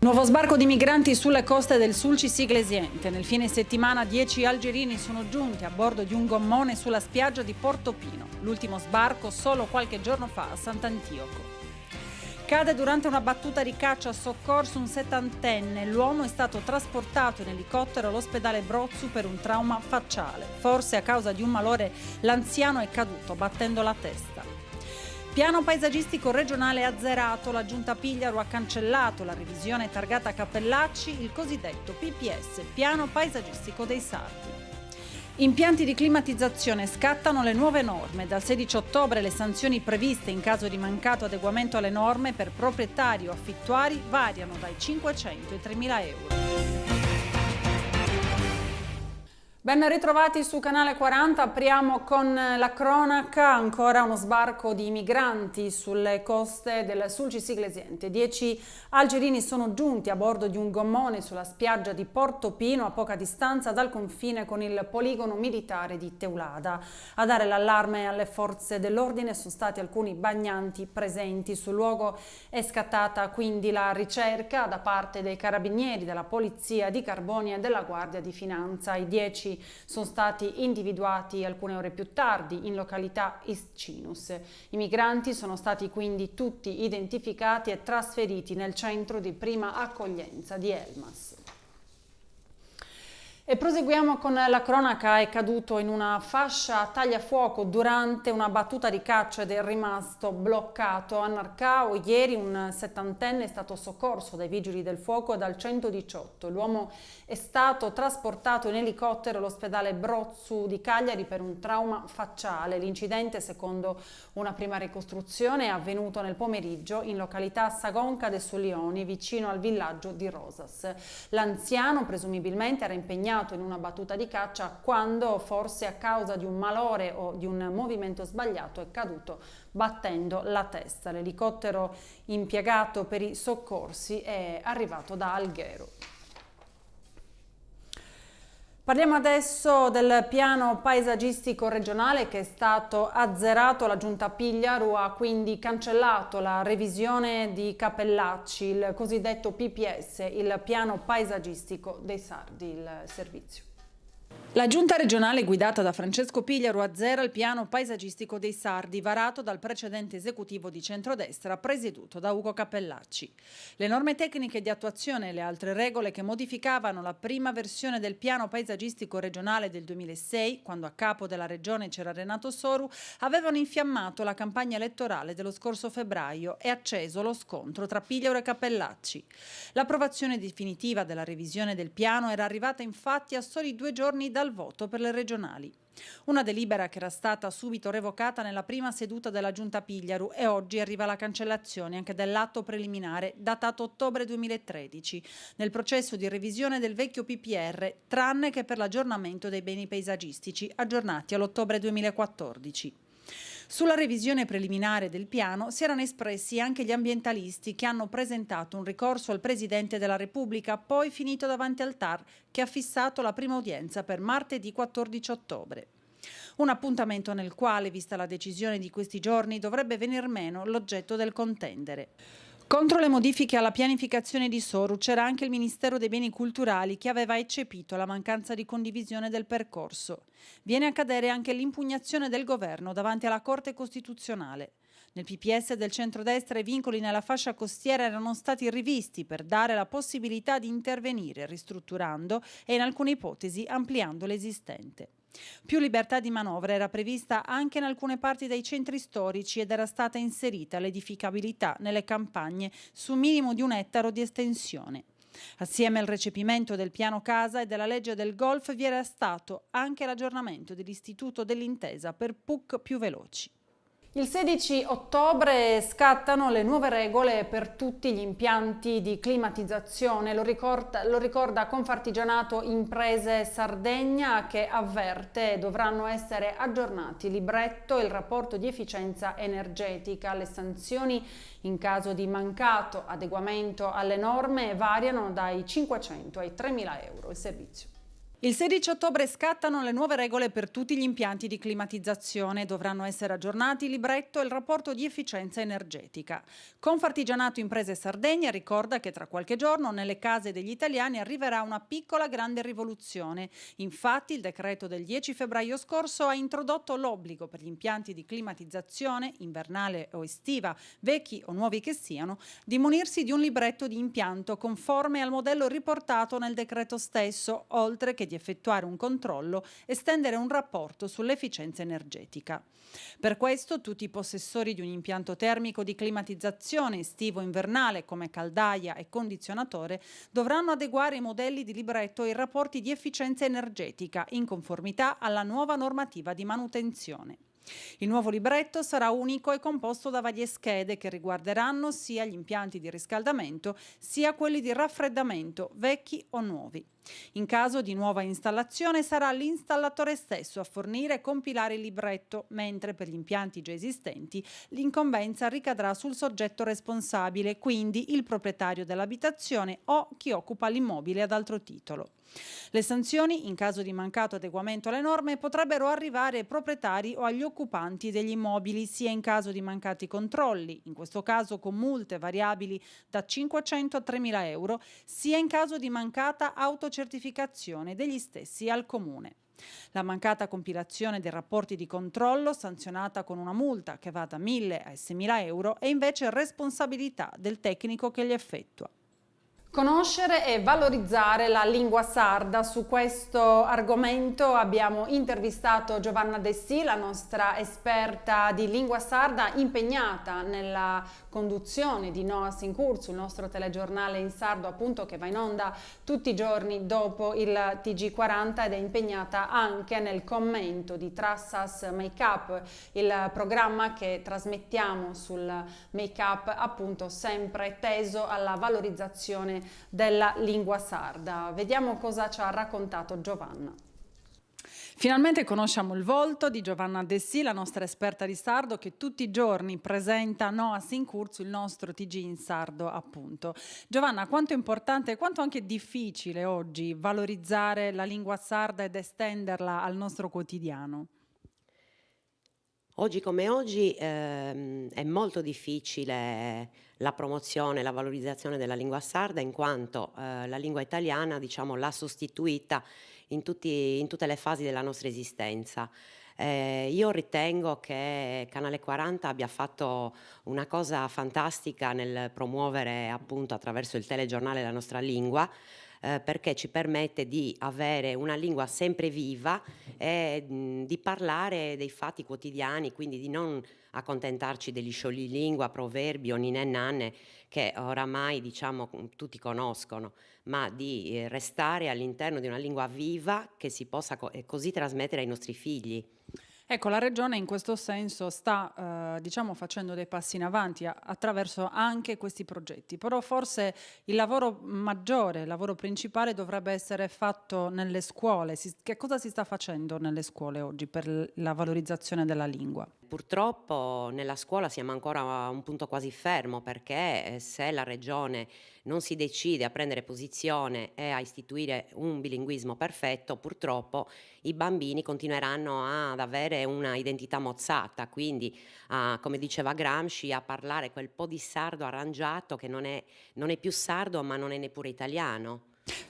Nuovo sbarco di migranti sulle coste del Sulci Siglesiente. Nel fine settimana 10 algerini sono giunti a bordo di un gommone sulla spiaggia di Portopino. L'ultimo sbarco solo qualche giorno fa a Sant'Antioco. Cade durante una battuta di caccia, soccorso un settantenne. L'uomo è stato trasportato in elicottero all'ospedale Brozzu per un trauma facciale. Forse a causa di un malore l'anziano è caduto battendo la testa. Piano paesaggistico regionale azzerato, la Giunta Pigliaru ha cancellato la revisione targata Cappellacci, il cosiddetto PPS, Piano paesaggistico dei Sardi. Impianti di climatizzazione, scattano le nuove norme. Dal 16 ottobre le sanzioni previste in caso di mancato adeguamento alle norme per proprietari o affittuari variano dai 500 ai 3.000 euro. Ben ritrovati su Canale 40, apriamo con la cronaca, ancora uno sbarco di migranti sulle coste del Sulci Siglesiente. 10 algerini sono giunti a bordo di un gommone sulla spiaggia di Portopino a poca distanza dal confine con il poligono militare di Teulada. A dare l'allarme alle forze dell'ordine sono stati alcuni bagnanti presenti. Sul luogo è scattata quindi la ricerca da parte dei carabinieri, della polizia di Carbonia e della Guardia di Finanza. I 10 sono stati individuati alcune ore più tardi in località Iscinus. I migranti sono stati quindi tutti identificati e trasferiti nel centro di prima accoglienza di Elmas. E proseguiamo con la cronaca. È caduto in una fascia a tagliafuoco durante una battuta di caccia ed è rimasto bloccato a Narcao. Ieri un settantenne è stato soccorso dai vigili del fuoco e dal 118. L'uomo è stato trasportato in elicottero all'ospedale Brozzu di Cagliari per un trauma facciale. L'incidente, secondo una prima ricostruzione, è avvenuto nel pomeriggio in località Sagonca de Solioni, vicino al villaggio di Rosas. L'anziano presumibilmente era impegnato in una battuta di caccia quando, forse a causa di un malore o di un movimento sbagliato, è caduto battendo la testa. L'elicottero impiegato per i soccorsi è arrivato da Alghero. Parliamo adesso del piano paesaggistico regionale che è stato azzerato. La Giunta Pigliaru ha quindi cancellato la revisione di Cappellacci, il cosiddetto PPS, il piano paesaggistico dei Sardi, il servizio. La Giunta regionale guidata da Francesco Pigliaru azzera il piano paesaggistico dei Sardi varato dal precedente esecutivo di centrodestra presieduto da Ugo Cappellacci. Le norme tecniche di attuazione e le altre regole che modificavano la prima versione del piano paesaggistico regionale del 2006, quando a capo della regione c'era Renato Soru, avevano infiammato la campagna elettorale dello scorso febbraio e acceso lo scontro tra Pigliaru e Cappellacci. L'approvazione definitiva della revisione del piano era arrivata infatti a soli 2 giorni dal voto per le regionali. Una delibera che era stata subito revocata nella prima seduta della Giunta Pigliaru e oggi arriva la cancellazione anche dell'atto preliminare datato ottobre 2013 nel processo di revisione del vecchio PPR, tranne che per l'aggiornamento dei beni paesaggistici aggiornati all'ottobre 2014. Sulla revisione preliminare del piano si erano espressi anche gli ambientalisti che hanno presentato un ricorso al Presidente della Repubblica, poi finito davanti al TAR, che ha fissato la prima udienza per martedì 14 ottobre. Un appuntamento nel quale, vista la decisione di questi giorni, dovrebbe venir meno l'oggetto del contendere. Contro le modifiche alla pianificazione di Soru c'era anche il Ministero dei Beni Culturali che aveva eccepito la mancanza di condivisione del percorso. Viene a cadere anche l'impugnazione del governo davanti alla Corte Costituzionale. Nel PPS del centrodestra i vincoli nella fascia costiera erano stati rivisti per dare la possibilità di intervenire ristrutturando e in alcune ipotesi ampliando l'esistente. Più libertà di manovra era prevista anche in alcune parti dei centri storici ed era stata inserita l'edificabilità nelle campagne su un minimo di 1 ettaro di estensione. Assieme al recepimento del piano casa e della legge del golf vi era stato anche l'aggiornamento dell'istituto dell'intesa per PUC più veloci. Il 16 ottobre scattano le nuove regole per tutti gli impianti di climatizzazione, lo ricorda Confartigianato Imprese Sardegna, che avverte dovranno essere aggiornati il libretto e il rapporto di efficienza energetica. Le sanzioni in caso di mancato adeguamento alle norme variano dai 500 ai 3.000 euro il servizio. Il 16 ottobre scattano le nuove regole per tutti gli impianti di climatizzazione. Dovranno essere aggiornati il libretto e il rapporto di efficienza energetica. Confartigianato Imprese Sardegna ricorda che tra qualche giorno nelle case degli italiani arriverà una piccola grande rivoluzione. Infatti il decreto del 10 febbraio scorso ha introdotto l'obbligo per gli impianti di climatizzazione, invernale o estiva, vecchi o nuovi che siano, di munirsi di un libretto di impianto conforme al modello riportato nel decreto stesso, oltre che di effettuare un controllo e stendere un rapporto sull'efficienza energetica. Per questo tutti i possessori di un impianto termico di climatizzazione estivo-invernale come caldaia e condizionatore dovranno adeguare i modelli di libretto e i rapporti di efficienza energetica in conformità alla nuova normativa di manutenzione. Il nuovo libretto sarà unico e composto da varie schede che riguarderanno sia gli impianti di riscaldamento sia quelli di raffreddamento, vecchi o nuovi. In caso di nuova installazione sarà l'installatore stesso a fornire e compilare il libretto, mentre per gli impianti già esistenti l'incombenza ricadrà sul soggetto responsabile, quindi il proprietario dell'abitazione o chi occupa l'immobile ad altro titolo. Le sanzioni, in caso di mancato adeguamento alle norme, potrebbero arrivare ai proprietari o agli occupanti degli immobili, sia in caso di mancati controlli, in questo caso con multe variabili da 500 a 3.000 euro, sia in caso di mancata autocertificazione degli stessi al comune. La mancata compilazione dei rapporti di controllo, sanzionata con una multa che va da 1.000 a 6.000 euro, è invece responsabilità del tecnico che li effettua. Conoscere e valorizzare la lingua sarda. Su questo argomento abbiamo intervistato Giovanna Dessì, la nostra esperta di lingua sarda impegnata nella conduzione di Noas in Curso, il nostro telegiornale in sardo appunto che va in onda tutti i giorni dopo il TG40 ed è impegnata anche nel commento di Trassas Makeup, il programma che trasmettiamo sul make-up appunto sempre teso alla valorizzazione della lingua sarda. Vediamo cosa ci ha raccontato Giovanna. Finalmente conosciamo il volto di Giovanna Dessì, la nostra esperta di sardo che tutti i giorni presenta Noas in Curso, il nostro TG in sardo appunto. Giovanna, quanto è importante e quanto anche difficile oggi valorizzare la lingua sarda ed estenderla al nostro quotidiano? Oggi come oggi è molto difficile la promozione, la valorizzazione della lingua sarda in quanto la lingua italiana, diciamo, l'ha sostituita in tutte le fasi della nostra esistenza. Io ritengo che Canale 40 abbia fatto una cosa fantastica nel promuovere appunto attraverso il telegiornale la nostra lingua, perché ci permette di avere una lingua sempre viva e di parlare dei fatti quotidiani, quindi di non accontentarci degli scioglilingua, proverbi o ninne e nanne che oramai diciamo tutti conoscono, ma di restare all'interno di una lingua viva che si possa così trasmettere ai nostri figli. Ecco, la Regione in questo senso sta diciamo, facendo dei passi in avanti attraverso anche questi progetti, però forse il lavoro maggiore, il lavoro principale dovrebbe essere fatto nelle scuole. Che cosa si sta facendo nelle scuole oggi per la valorizzazione della lingua? Purtroppo nella scuola siamo ancora a un punto quasi fermo perché se la Regione non si decide a prendere posizione e a istituire un bilinguismo perfetto, purtroppo i bambini continueranno ad avere una identità mozzata, quindi come diceva Gramsci, a parlare quel po' di sardo arrangiato che non è più sardo ma non è neppure italiano.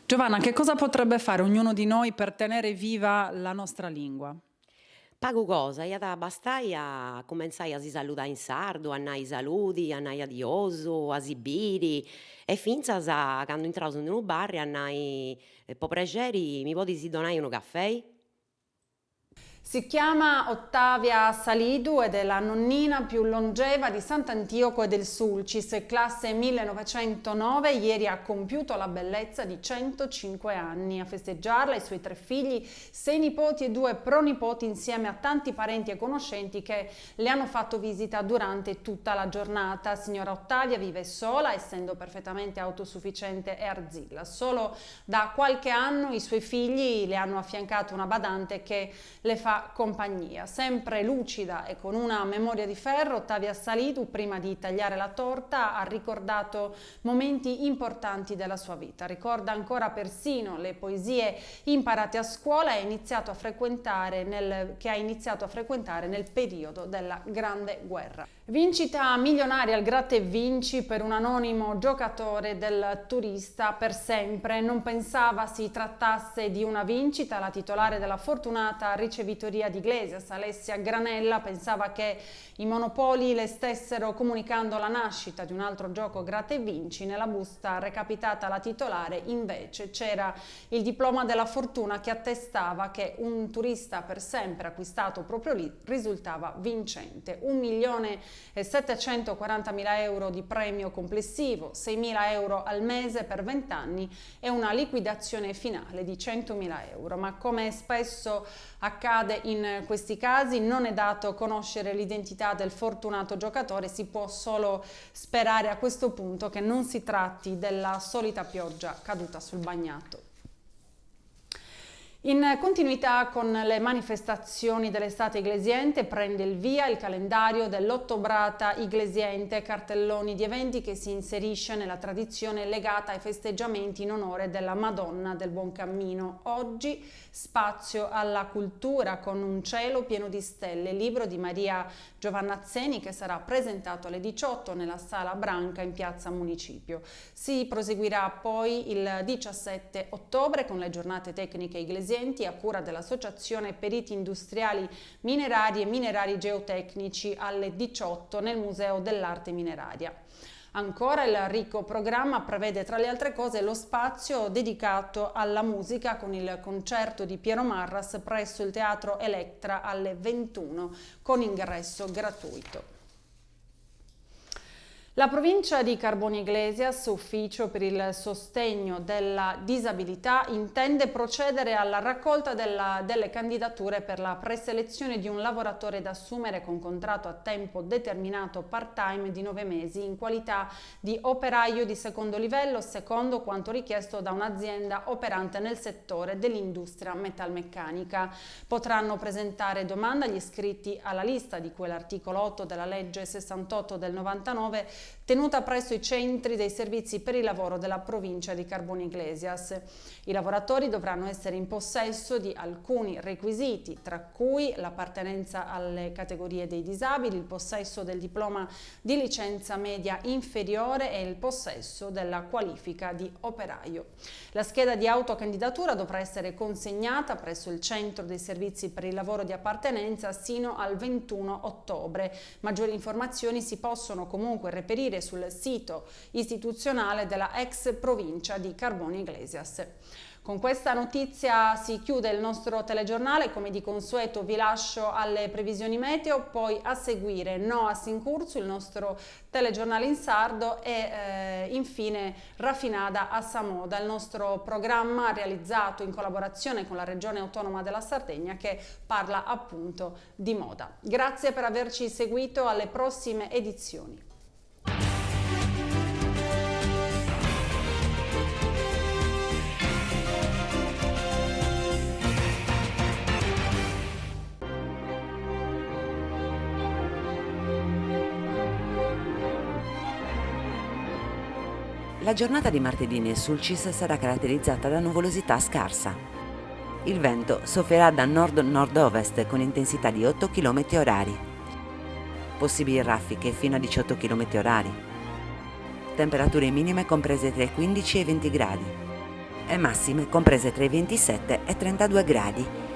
Giovanna, che cosa potrebbe fare ognuno di noi per tenere viva la nostra lingua? Pagu cosa, ia da bastaia comenzai a si saludare in sardo, a nai saluti, a nai adioso, a sibiri, e finzas a quando entraus in un bar a nai po pregeri mi podi si donai un caffè? Si chiama Ottavia Salidu ed è la nonnina più longeva di Sant'Antioco e del Sulcis, classe 1909. Ieri ha compiuto la bellezza di 105 anni. A festeggiarla i suoi 3 figli, 6 nipoti e 2 pronipoti insieme a tanti parenti e conoscenti che le hanno fatto visita durante tutta la giornata. Signora Ottavia vive sola, essendo perfettamente autosufficiente e arzilla. Solo da qualche anno i suoi figli le hanno affiancato una badante che le fa fa compagnia. Sempre lucida e con una memoria di ferro, Ottavia Salitu, prima di tagliare la torta, ha ricordato momenti importanti della sua vita. Ricorda ancora persino le poesie imparate a scuola e che ha iniziato a frequentare nel periodo della Grande Guerra. Vincita milionaria al Gratta e Vinci per un anonimo giocatore del Turista per sempre. Non pensava si trattasse di una vincita. La titolare della fortunata ricevitoria di Iglesias, Alessia Granella, pensava che i monopoli le stessero comunicando la nascita di un altro gioco Gratta e Vinci. Nella busta recapitata alla titolare invece c'era il diploma della fortuna che attestava che un Turista per sempre acquistato proprio lì risultava vincente. 1.740.000 euro di premio complessivo, 6.000 euro al mese per 20 anni e una liquidazione finale di 100.000 euro. Ma come spesso accade in questi casi, non è dato conoscere l'identità del fortunato giocatore, si può solo sperare a questo punto che non si tratti della solita pioggia caduta sul bagnato. In continuità con le manifestazioni dell'estate iglesiente prende il via il calendario dell'Ottobrata Iglesiente, cartelloni di eventi che si inserisce nella tradizione legata ai festeggiamenti in onore della Madonna del Buon Cammino. Oggi spazio alla cultura con Un cielo pieno di stelle, libro di Maria Giovannazzeni che sarà presentato alle 18 nella Sala Branca in Piazza Municipio. Si proseguirà poi il 17 ottobre con le giornate tecniche iglesienti a cura dell'Associazione Periti Industriali Minerari e Minerari Geotecnici alle 18 nel Museo dell'Arte Mineraria. Ancora il ricco programma prevede tra le altre cose lo spazio dedicato alla musica con il concerto di Piero Marras presso il Teatro Electra alle 21 con ingresso gratuito. La provincia di Carboni Iglesias, ufficio per il sostegno della disabilità, intende procedere alla raccolta delle candidature per la preselezione di un lavoratore da assumere con contratto a tempo determinato part-time di 9 mesi in qualità di operaio di secondo livello, secondo quanto richiesto da un'azienda operante nel settore dell'industria metalmeccanica. Potranno presentare domanda gli iscritti alla lista di cui è l'articolo 8 della legge 68 del 99 tenuta presso i centri dei servizi per il lavoro della provincia di Carboni Iglesias. I lavoratori dovranno essere in possesso di alcuni requisiti, tra cui l'appartenenza alle categorie dei disabili, il possesso del diploma di licenza media inferiore e il possesso della qualifica di operaio. La scheda di autocandidatura dovrà essere consegnata presso il centro dei servizi per il lavoro di appartenenza sino al 21 ottobre. Maggiori informazioni si possono comunque reperire sul sito istituzionale della ex provincia di Carboni Iglesias. Con questa notizia si chiude il nostro telegiornale, come di consueto vi lascio alle previsioni meteo, poi a seguire Noas in Curso, il nostro telegiornale in sardo e infine Raffinada a Samoda, il nostro programma realizzato in collaborazione con la Regione Autonoma della Sardegna che parla appunto di moda. Grazie per averci seguito, alle prossime edizioni. La giornata di martedì nel Sulcis sarà caratterizzata da nuvolosità scarsa. Il vento soffierà da nord-nord-ovest con intensità di 8 km/h. Possibili raffiche fino a 18 km/h. Temperature minime comprese tra i 15 e i 20 gradi e massime comprese tra i 27 e i 32 gradi.